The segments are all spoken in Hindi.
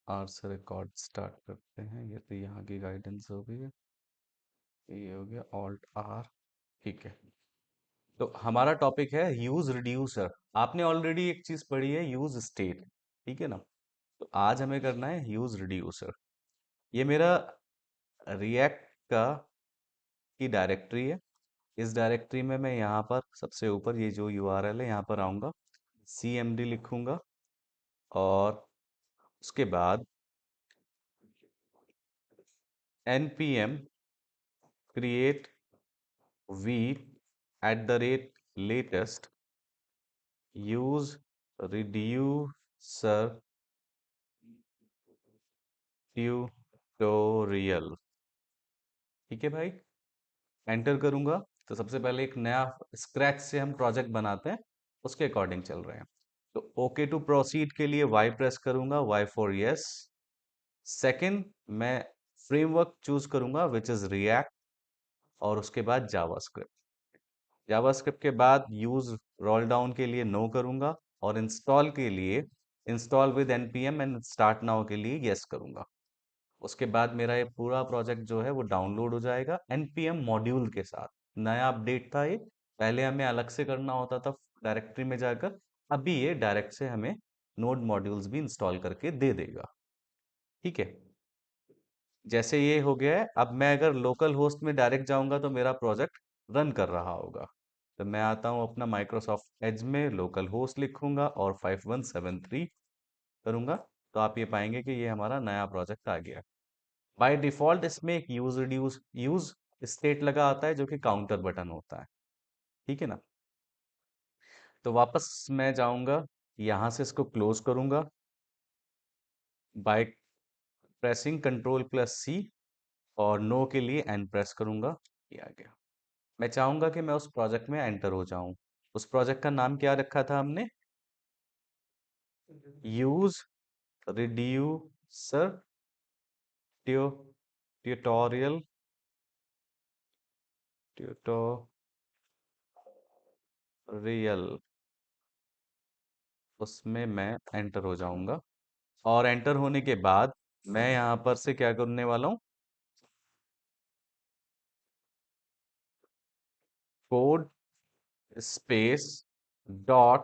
आर से रिकॉर्ड स्टार्ट करते हैं। ये तो यहाँ की गाइडेंस हो गई है। ये हो गया ऑल्ट आर। ठीक है। तो हमारा टॉपिक है यूज रिड्यूसर। आपने ऑलरेडी एक चीज पढ़ी है, यूज स्टेट। ठीक है ना। तो आज हमें करना है यूज रिड्यूसर। ये मेरा रिएक्ट का की डायरेक्टरी है। इस डायरेक्टरी में मैं यहाँ पर सबसे ऊपर ये जो यूआरएल है यहाँ पर आऊँगा, cmd लिखूंगा और उसके बाद npm create v @latest use reducer tutorial. ठीक है भाई। एंटर करूंगा तो सबसे पहले एक नया स्क्रैच से हम प्रोजेक्ट बनाते हैं, उसके अकॉर्डिंग चल रहे हैं। तो ओके टू प्रोसीड के लिए वाई प्रेस करूंगा, वाई फॉर यस। सेकंड, मैं फ्रेमवर्क चूज करूंगा विच इज रिएक्ट, और उसके बाद जावास्क्रिप्ट। जावास्क्रिप्ट के बाद यूज रोल डाउन के लिए नो करूंगा, और इंस्टॉल के लिए install with npm and start now के लिए यस करूंगा। उसके बाद मेरा ये पूरा प्रोजेक्ट जो है वो डाउनलोड हो जाएगा npm मॉड्यूल के साथ। नया अपडेट था ये, पहले हमें अलग से करना होता था डायरेक्टरी में जाकर। अभी ये डायरेक्ट से हमें नोड मॉड्यूल्स भी इंस्टॉल करके दे देगा। ठीक है। जैसे ये हो गया है, अब मैं अगर लोकल होस्ट में डायरेक्ट जाऊंगा तो मेरा प्रोजेक्ट रन कर रहा होगा। तो मैं आता हूँ अपना माइक्रोसॉफ्ट एज में, लोकल होस्ट लिखूंगा और 5173 करूंगा। तो आप ये पाएंगे कि ये हमारा नया प्रोजेक्ट आ गया। बाय डिफॉल्ट इसमें एक यूज स्टेट लगा आता है जो कि काउंटर बटन होता है। ठीक है ना। तो वापस मैं जाऊंगा, यहां से इसको क्लोज करूंगा बाय प्रेसिंग कंट्रोल+C, और नो के लिए एन प्रेस करूंगा। ये आ गया। मैं चाहूंगा कि मैं उस प्रोजेक्ट में एंटर हो जाऊं। उस प्रोजेक्ट का नाम क्या रखा था हमने? Use reducer tutorial tutorial. उसमें मैं एंटर हो जाऊंगा, और एंटर होने के बाद मैं यहां पर से क्या करने वाला हूं? कोड स्पेस डॉट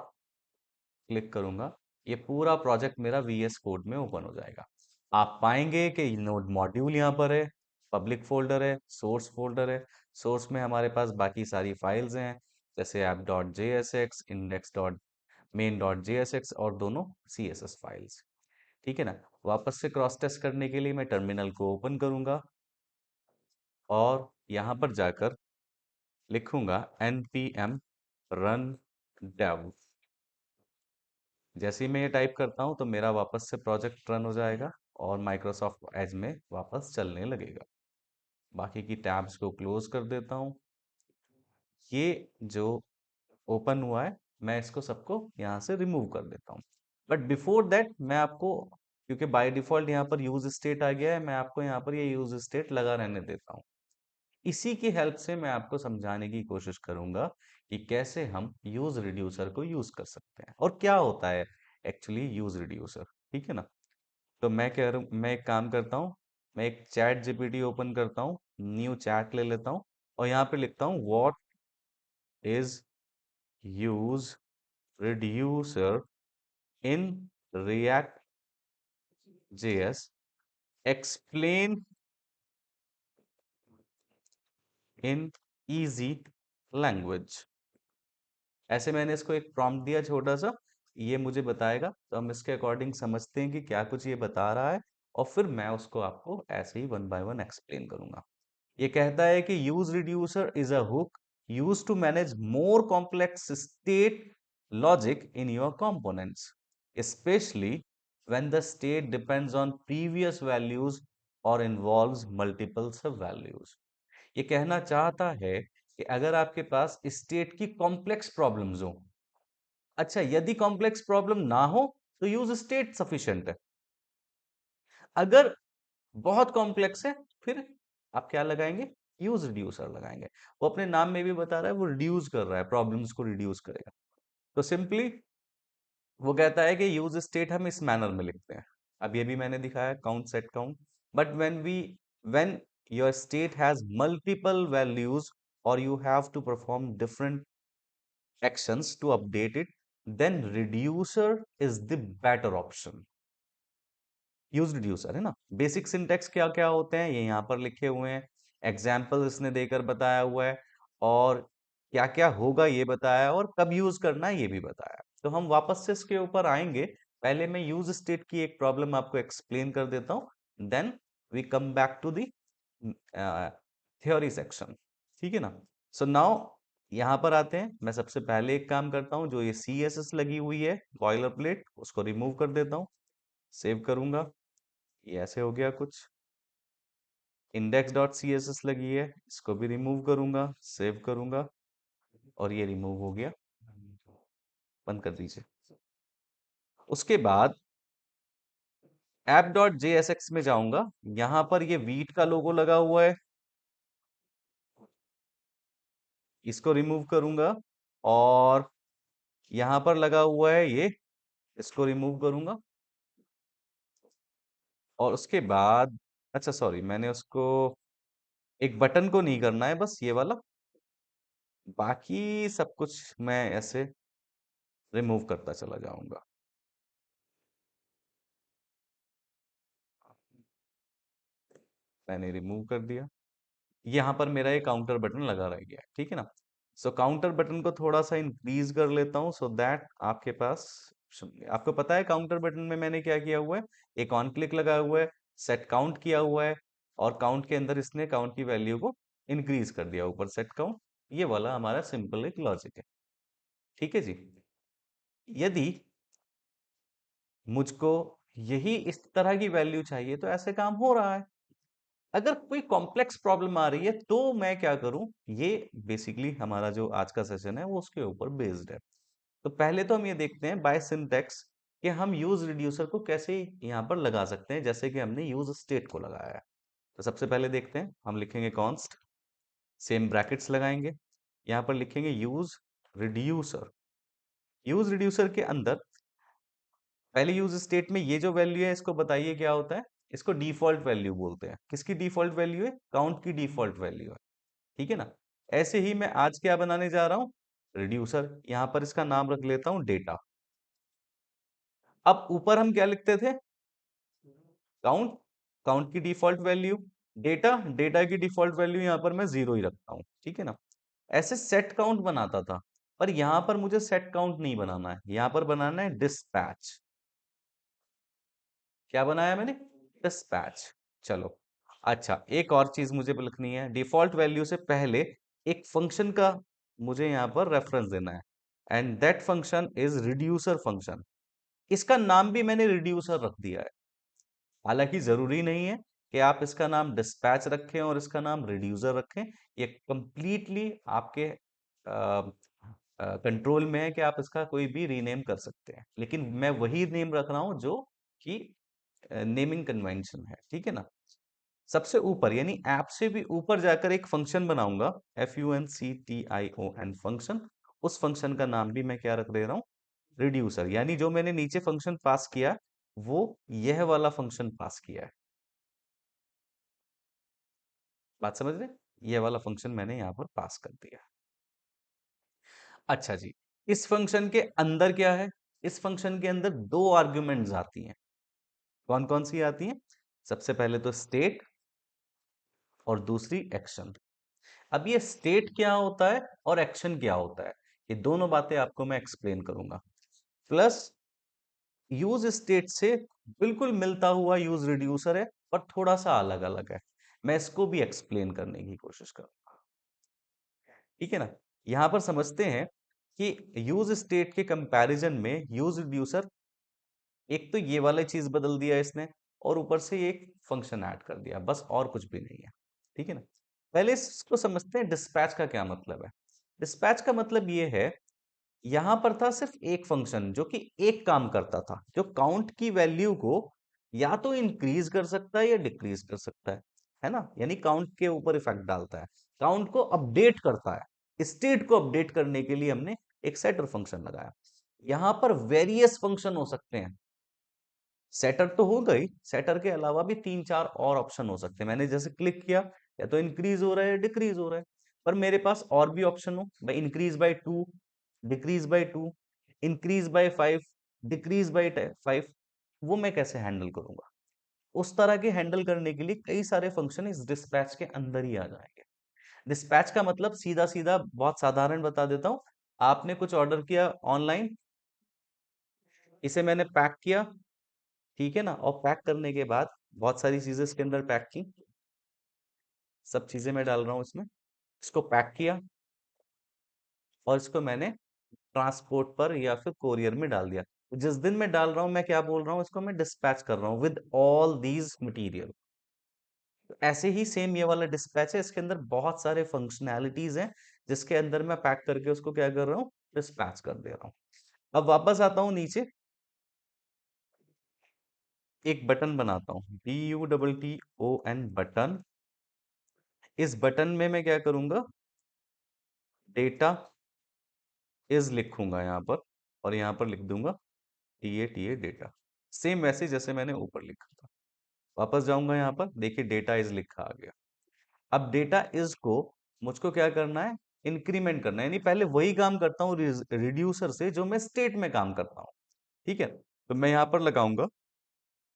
क्लिक करूंगा। ये पूरा प्रोजेक्ट मेरा वीएस कोड में ओपन हो जाएगा। आप पाएंगे कि नोड मॉड्यूल यहाँ पर है, पब्लिक फोल्डर है, सोर्स फोल्डर है। सोर्स में हमारे पास बाकी सारी फाइल्स हैं, जैसे app.jsx, index.main.jsx, और दोनों css फाइल्स। ठीक है ना। वापस से क्रॉस टेस्ट करने के लिए मैं टर्मिनल को ओपन करूंगा, और यहां पर जाकर लिखूंगा npm run dev। जैसे ही मैं ये टाइप करता हूं तो मेरा वापस से प्रोजेक्ट रन हो जाएगा, और माइक्रोसॉफ्ट एज में वापस चलने लगेगा। बाकी की टैब्स को क्लोज कर देता हूं। ये जो ओपन हुआ है, मैं इसको सबको यहाँ से रिमूव कर देता हूँ। बट बिफोर दैट मैं आपको, क्योंकि बाय डिफॉल्ट यहाँ पर यूज स्टेट आ गया है, मैं आपको यहाँ पर ये यूज स्टेट लगा रहने देता हूँ। इसी की हेल्प से मैं आपको समझाने की कोशिश करूंगा कि कैसे हम यूज रिड्यूसर को यूज कर सकते हैं और क्या होता है एक्चुअली यूज रिड्यूसर। ठीक है ना। तो मैं कह रहा हूँ, मैं एक काम करता हूँ, मैं एक चैट जीपीटी ओपन करता हूँ, न्यू चैट ले लेता हूँ, और यहाँ पे लिखता हूँ what is use reducer in React JS, explain in easy language. ऐसे मैंने इसको एक प्रॉम्प्ट दिया छोटा सा, ये मुझे बताएगा, तो हम इसके अकॉर्डिंग समझते हैं कि क्या कुछ ये बता रहा है, और फिर मैं उसको आपको ऐसे ही वन बाय वन एक्सप्लेन करूंगा। ये कहता है कि use reducer is a hook use to manage more complex state logic in your components, especially when the state depends on previous values or involves multiple sub values। ये कहना चाहता है कि अगर आपके पास स्टेट की कॉम्प्लेक्स प्रॉब्लम्स हो, अच्छा यदि कॉम्प्लेक्स प्रॉब्लम ना हो तो यूज स्टेट सफिशिएंट है। अगर बहुत कॉम्प्लेक्स है, फिर आप क्या लगाएंगे? यूज रिड्यूसर लगाएंगे। वो अपने नाम में भी बता रहा है, वो रिड्यूस कर रहा है, प्रॉब्लम्स को रिड्यूस करेगा। तो सिंपली वो कहता है कि यूज स्टेट हम इस मैनर में लिखते हैं। अब ये भी मैंने दिखाया count set count. But when your state has multiple values और you have to perform different actions to update it, then reducer is the better option. Use reducer है ना। बेसिक सिंटेक्स क्या क्या होते हैं ये यहाँ पर लिखे हुए हैं, एग्जाम्पल इसने देकर बताया हुआ है, और क्या क्या होगा ये बताया, और कब यूज करना है ये भी बताया। तो हम वापस से इसके ऊपर आएंगे। पहले मैं यूज स्टेट की एक प्रॉब्लम आपको एक्सप्लेन कर देता हूँ, then we come back to the theory section. ठीक है ना। सो नाउ यहाँ पर आते हैं। मैं सबसे पहले एक काम करता हूँ, जो ये CSS लगी हुई है बॉयलर प्लेट, उसको रिमूव कर देता हूँ, सेव करूंगा। ये ऐसे हो गया कुछ। इंडेक्स डॉट CSS लगी है, इसको भी रिमूव करूंगा, सेव करूंगा, और ये रिमूव हो गया। बंद कर दीजिए। उसके बाद ऐप डॉट JSX में जाऊंगा। यहां पर ये वीट का लोगो लगा हुआ है, इसको रिमूव करूंगा, और यहां पर लगा हुआ है ये, इसको रिमूव करूंगा। और उसके बाद, अच्छा सॉरी, मैंने उसको एक बटन को नहीं करना है, बस ये वाला, बाकी सब कुछ मैं ऐसे रिमूव करता चला जाऊंगा। मैंने रिमूव कर दिया। यहाँ पर मेरा ये काउंटर बटन लगा रह गया है, ठीक है ना। सो काउंटर बटन को थोड़ा सा इंक्रीज कर लेता हूँ, सो दैट आपके पास, आपको पता है काउंटर बटन में मैंने क्या किया हुआ है, एक ऑन क्लिक लगा हुआ है, सेट काउंट किया हुआ है, और काउंट के अंदर इसने काउंट की वैल्यू को इंक्रीज कर दिया ऊपर सेट काउंट। ये वाला हमारा सिंपल एक लॉजिक है। ठीक है जी। यदि मुझको यही इस तरह की वैल्यू चाहिए तो ऐसे काम हो रहा है। अगर कोई कॉम्प्लेक्स प्रॉब्लम आ रही है तो मैं क्या करूं, ये बेसिकली हमारा जो आज का सेशन है वो उसके ऊपर बेस्ड है। तो पहले तो हम ये देखते हैं बाय सिंटैक्स कि हम यूज रिड्यूसर को कैसे यहाँ पर लगा सकते हैं, जैसे कि हमने यूज स्टेट को लगाया है। तो सबसे पहले देखते हैं, हम लिखेंगे कॉन्स्ट, सेम ब्रैकेट्स लगाएंगे, यहाँ पर लिखेंगे यूज रिड्यूसर। यूज रिड्यूसर के अंदर पहले यूज स्टेट में ये जो वैल्यू है इसको बताइए क्या होता है। इसको डिफॉल्ट वैल्यू बोलते हैं। किसकी डिफॉल्ट वैल्यू है? काउंट की डिफॉल्ट वैल्यू है। ठीक है ना। ऐसे ही मैं आज क्या बनाने जा रहा हूं, रिड्यूसर। यहां पर इसका नाम रख लेता हूं डेटा। अब ऊपर हम क्या लिखते थे, काउंट, काउंट की डिफॉल्ट वैल्यू, डेटा, डेटा की डिफॉल्ट वैल्यू यहां पर मैं 0 ही रखता हूं। ठीक है ना। ऐसे सेट काउंट बनाता था, पर यहां पर मुझे सेट काउंट नहीं बनाना है, यहां पर बनाना है डिस्पैच। क्या बनाया मैंने? डिस्पैच। चलो, अच्छा एक और चीज मुझे लिखनी है, डिफॉल्ट वैल्यू से पहले एक फंक्शन का मुझे यहाँ पर रेफरेंस देना है, and that function is reducer function. इसका नाम भी मैंने रिड्यूसर रख दिया है। हालांकि जरूरी नहीं है कि आप इसका नाम डिस्पैच रखें और इसका नाम रिड्यूसर रखें, ये कंप्लीटली आपके कंट्रोल में है कि आप इसका कोई भी रीनेम कर सकते हैं, लेकिन मैं वही नेम रख रहा हूं जो कि नेमिंग कन्वेंशन है। ठीक है ना। सबसे ऊपर यानी ऐप से भी ऊपर जाकर एक फंक्शन बनाऊंगा, FUNCTION फंक्शन। उस फंक्शन का नाम भी मैं क्या रख दे रहा हूं, रिड्यूसर। यानी जो मैंने नीचे फंक्शन पास किया वो यह वाला फंक्शन पास किया है। बात समझ रहे? यह वाला फंक्शन मैंने यहां पर पास कर दिया। अच्छा जी, इस फंक्शन के अंदर क्या है? इस फंक्शन के अंदर दो आर्ग्यूमेंट्स आती हैं। कौन कौन सी आती हैं? सबसे पहले तो स्टेट, और दूसरी एक्शन। अब ये स्टेट क्या होता है और एक्शन क्या होता है, ये दोनों बातें आपको मैं एक्सप्लेन करूंगा। प्लस यूज स्टेट से बिल्कुल मिलता हुआ यूज रिड्यूसर है, पर थोड़ा सा अलग अलग है। मैं इसको भी एक्सप्लेन करने की कोशिश करूंगा। ठीक है ना। यहां पर समझते हैं कि यूज स्टेट के कंपैरिजन में यूज रिड्यूसर, एक तो ये वाला चीज बदल दिया इसने, और ऊपर से एक फंक्शन ऐड कर दिया, बस और कुछ भी नहीं है। ठीक है ना। पहले इसको समझते हैं डिस्पैच का क्या मतलब है। डिस्पैच का मतलब ये है, यहां पर था सिर्फ एक फंक्शन जो कि एक काम करता था, जो काउंट की वैल्यू को या तो इंक्रीज कर सकता है या डिक्रीज कर सकता है ना। यानी काउंट के ऊपर इफेक्ट डालता है, काउंट को अपडेट करता है। स्टेट को अपडेट करने के लिए हमने एक सेटर फंक्शन लगाया। यहां पर वेरियस फंक्शन हो सकते हैं, सेटर तो हो गई, सेटर के अलावा भी तीन चार और ऑप्शन हो सकते हैं। मैंने जैसे क्लिक किया, या तो इंक्रीज हो रहा है या डिक्रीज हो रहा है। पर मेरे पास और भी ऑप्शन हो भाई, increase by 2, decrease by 2, increase by 5, decrease by 5, वो मैं कैसे हैंडल करूंगा? उस तरह के हैंडल करने के लिए कई सारे फंक्शन इस डिस्पैच के अंदर ही आ जाएंगे। डिस्पैच का मतलब सीधा सीधा बहुत साधारण बता देता हूँ। आपने कुछ ऑर्डर किया ऑनलाइन, इसे मैंने पैक किया, ठीक है ना, और पैक करने के बाद बहुत सारी चीजें इसके अंदर पैक की, सब चीजें मैं डाल रहा हूँ इसमें, इसको पैक किया और इसको मैंने ट्रांसपोर्ट पर या फिर कोरियर में डाल दिया। तो जिस दिन मैं डाल रहा हूँ, मैं क्या बोल रहा हूँ, इसको मैं डिस्पैच कर रहा हूँ विद ऑल दीज मटेरियल। तो ऐसे ही सेम ये वाला डिस्पैच है, इसके अंदर बहुत सारे फंक्शनैलिटीज हैं, जिसके अंदर मैं पैक करके उसको क्या कर रहा हूँ, डिस्पैच कर दे रहा हूँ। अब वापस आता हूँ नीचे, एक बटन बनाता हूँ, BUTTON बटन। इस बटन में मैं क्या करूंगा, डेटा इज लिखूंगा यहाँ पर, और यहाँ पर लिख दूंगा TA डेटा, सेम वैसे जैसे मैंने ऊपर लिखा था। वापस जाऊंगा यहाँ पर, देखिए डेटा इज लिखा आ गया। अब डेटा इज को मुझको क्या करना है, इंक्रीमेंट करना है, यानी पहले वही काम करता हूँ रिड्यूसर से जो मैं स्टेट में काम करता हूँ। ठीक है, तो मैं यहाँ पर लगाऊंगा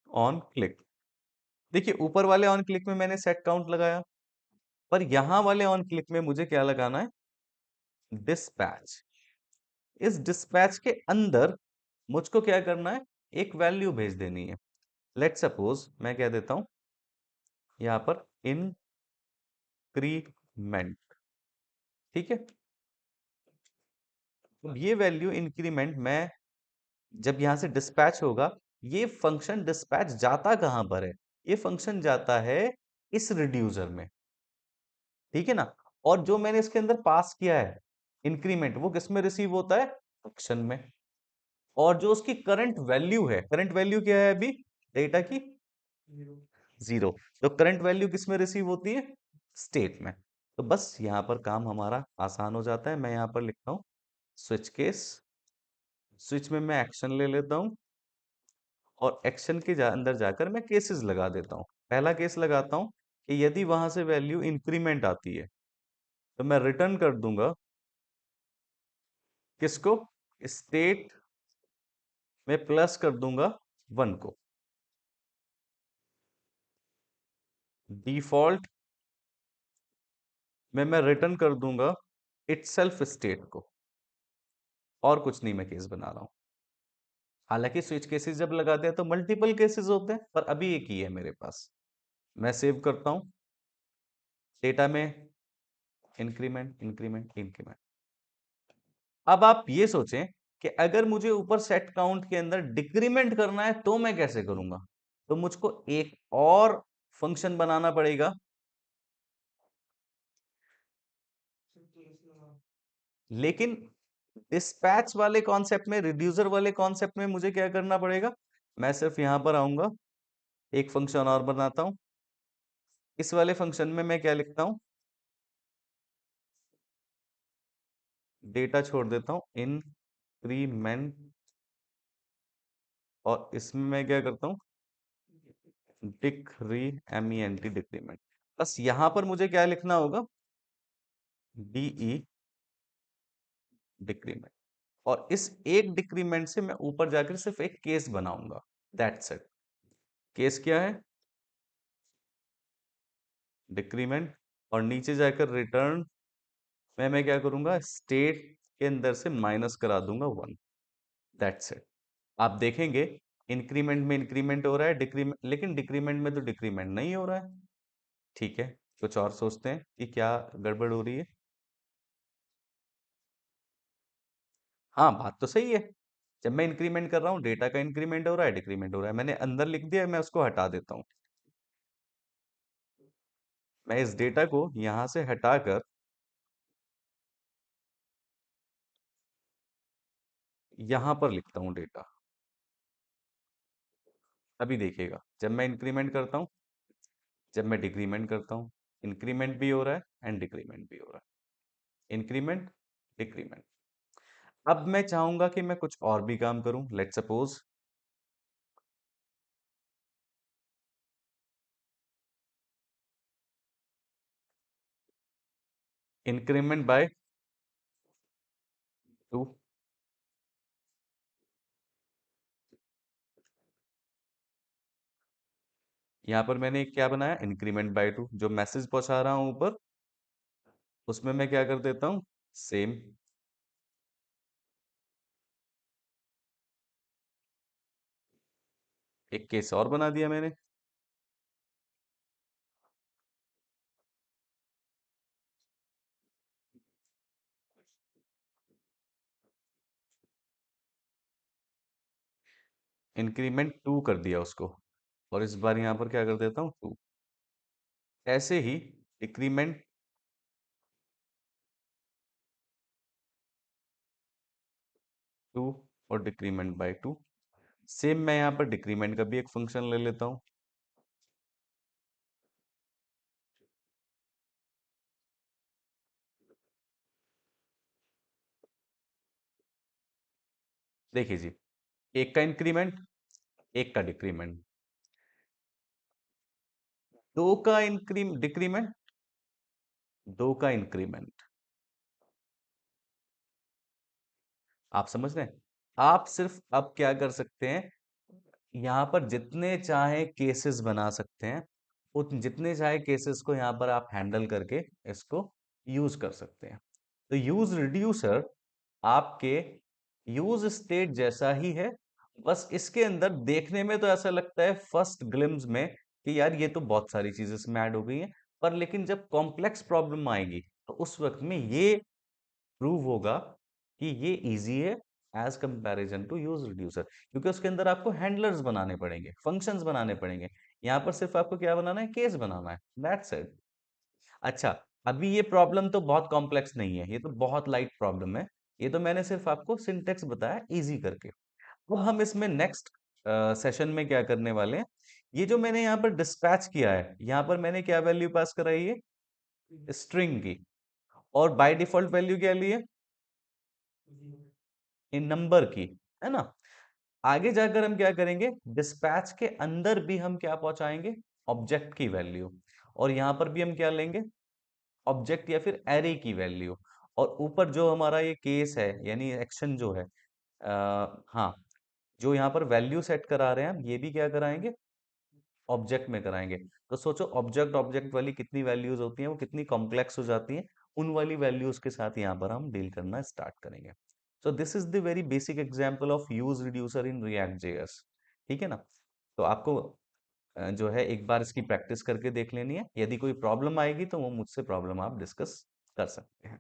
ऑन क्लिक। देखिए ऊपर वाले ऑन क्लिक में मैंने सेट काउंट लगाया, पर यहाँ वाले ऑन क्लिक में मुझे क्या लगाना है, डिस्पैच। इस डिस्पैच के अंदर मुझको क्या करना है, एक वैल्यू भेज देनी है। लेट सपोज मैं क्या देता हूं यहाँ पर, इंक्रीमेंट। ठीक है, अब ये वैल्यू इंक्रीमेंट मैं जब यहां से डिस्पैच होगा, ये फंक्शन डिस्पैच जाता कहां पर है, ये फंक्शन जाता है इस रिड्यूसर में। ठीक है ना, और जो मैंने इसके अंदर पास किया है इंक्रीमेंट, वो किस में रिसीव होता है, फंक्शन में। और जो उसकी करंट वैल्यू है, करंट वैल्यू क्या है अभी डेटा की, जीरो। तो करंट वैल्यू किस में रिसीव होती है, स्टेट में। तो बस यहाँ पर काम हमारा आसान हो जाता है। मैं यहाँ पर लिखता हूँ स्विच केस, स्विच में मैं एक्शन ले लेता हूँ, और एक्शन के अंदर जाकर मैं केसेस लगा देता हूँ। पहला केस लगाता हूँ कि यदि वहां से वैल्यू इंक्रीमेंट आती है, तो मैं रिटर्न कर दूंगा किसको, स्टेट में प्लस कर दूंगा 1 को। डिफॉल्ट में मैं रिटर्न कर दूंगा इटसेल्फ स्टेट को। और कुछ नहीं मैं केस बना रहा हूं। हालांकि स्विच केसेस जब लगाते हैं तो मल्टीपल केसेस होते हैं, पर अभी एक ही है मेरे पास। मैं सेव करता हूं, डेटा में इंक्रीमेंट इंक्रीमेंट इंक्रीमेंट। अब आप ये सोचें कि अगर मुझे ऊपर सेट काउंट के अंदर डिक्रीमेंट करना है तो मैं कैसे करूंगा, तो मुझको एक और फंक्शन बनाना पड़ेगा। लेकिन डिस्पैच वाले कॉन्सेप्ट में, रिड्यूसर वाले कॉन्सेप्ट में मुझे क्या करना पड़ेगा, मैं सिर्फ यहां पर आऊंगा, एक फंक्शन और बनाता हूं। इस वाले फंक्शन में मैं क्या लिखता हूं, डेटा छोड़ देता हूं इंक्रीमेंट, और इसमें मैं क्या करता हूं, MENT डिक्रीमेंट। बस यहां पर मुझे क्या लिखना होगा, DE डिक्रीमेंट। और इस एक डिक्रीमेंट से मैं ऊपर जाकर सिर्फ एक केस बनाऊंगा, दैट्स इट। केस क्या है, डिक्रीमेंट। और नीचे जाकर रिटर्न में मैं क्या करूंगा, स्टेट के अंदर से माइनस करा दूंगा 1, दैट्स इट। आप देखेंगे इंक्रीमेंट में इंक्रीमेंट हो रहा है, डिक्रीमेंट, लेकिन डिक्रीमेंट में तो डिक्रीमेंट नहीं हो रहा है। ठीक है, कुछ और सोचते हैं कि क्या गड़बड़ हो रही है। हाँ, बात तो सही है। जब मैं इंक्रीमेंट कर रहा हूँ, डेटा का इंक्रीमेंट हो रहा है, डिक्रीमेंट हो रहा है, मैंने अंदर लिख दिया, मैं उसको हटा देता हूँ। मैं इस डेटा को यहां से हटाकर यहां पर लिखता हूँ डेटा। अभी देखिएगा, जब मैं इंक्रीमेंट करता हूँ, जब मैं डिक्रीमेंट करता हूँ, इंक्रीमेंट भी हो रहा है एंड डिक्रीमेंट भी हो रहा है, इंक्रीमेंट डिक्रीमेंट। अब मैं चाहूंगा कि मैं कुछ और भी काम करूं। Let suppose increment by 2। यहाँ पर मैंने क्या बनाया, इंक्रीमेंट बाय 2, जो मैसेज पहुंचा रहा हूं ऊपर उसमें मैं क्या कर देता हूँ, सेम। एक केस और बना दिया मैंने। इंक्रीमेंट 2 कर दिया उसको, और इस बार यहां पर क्या कर देता हूँ, 2। ऐसे ही डिक्रीमेंट 2 और डिक्रीमेंट बाय 2। सेम मैं यहाँ पर डिक्रीमेंट का भी एक फंक्शन ले लेता हूँ। देखिए जी, एक का इंक्रीमेंट, एक का डिक्रीमेंट, दो का डिक्रीमेंट, दो का इंक्रीमेंट। आप समझ रहे हैं? आप सिर्फ अब क्या कर सकते हैं, यहाँ पर जितने चाहे केसेस बना सकते हैं, उत जितने चाहे केसेस को यहाँ पर आप हैंडल करके इसको यूज कर सकते हैं। तो यूज रिड्यूसर आपके यूज स्टेट जैसा ही है, बस इसके अंदर देखने में तो ऐसा लगता है फर्स्ट ग्लिम्स में कि यार ये तो बहुत सारी चीजें इसमें ऐड हो गई हैं, पर लेकिन जब कॉम्प्लेक्स प्रॉब्लम आएगी तो उस वक्त में ये प्रूव होगा कि ये इजी है as comparison to use reducer, क्योंकि उसके अंदर आपको हैंडलर्स बनाने पड़ेंगे, फंक्शंस बनाने पड़ेंगे। यहाँ पर सिर्फ आपको क्या बनाना है, केस बनाना है, दैट्स इट। अच्छा, अभी ये प्रॉब्लम तो बहुत कॉम्प्लेक्स नहीं है, ये तो बहुत लाइट प्रॉब्लम है। ये तो मैंने सिर्फ आपको सिंटेक्स बताया इजी करके। अब हम इसमें नेक्स्ट सेशन में क्या करने वाले हैं, ये जो मैंने यहाँ पर डिस्पैच किया है, यहाँ पर मैंने क्या वैल्यू पास कराई है, स्ट्रिंग की। और बाय डिफॉल्ट वैल्यू क्या ली है, इन नंबर की, है ना। आगे जाकर हम क्या करेंगे, डिस्पैच के अंदर भी हम क्या पहुंचाएंगे, ऑब्जेक्ट की वैल्यू। और यहां पर भी हम क्या लेंगे, ऑब्जेक्ट या फिर एरे की वैल्यू। और ऊपर जो हमारा ये केस है, यानी एक्शन जो है, हाँ, जो यहाँ पर वैल्यू सेट करा रहे हैं हम, ये भी क्या कराएंगे, ऑब्जेक्ट में कराएंगे। तो सोचो ऑब्जेक्ट ऑब्जेक्ट वाली कितनी वैल्यूज होती हैं, वो कितनी कॉम्प्लेक्स हो जाती हैं। उन वाली वैल्यूज के साथ यहाँ पर हम डील करना स्टार्ट करेंगे। So this is the very basic example of use reducer in React JS. ठीक है ना। तो आपको जो है एक बार इसकी प्रैक्टिस करके देख लेनी है, यदि कोई प्रॉब्लम आएगी तो वो मुझसे प्रॉब्लम आप डिस्कस कर सकते हैं।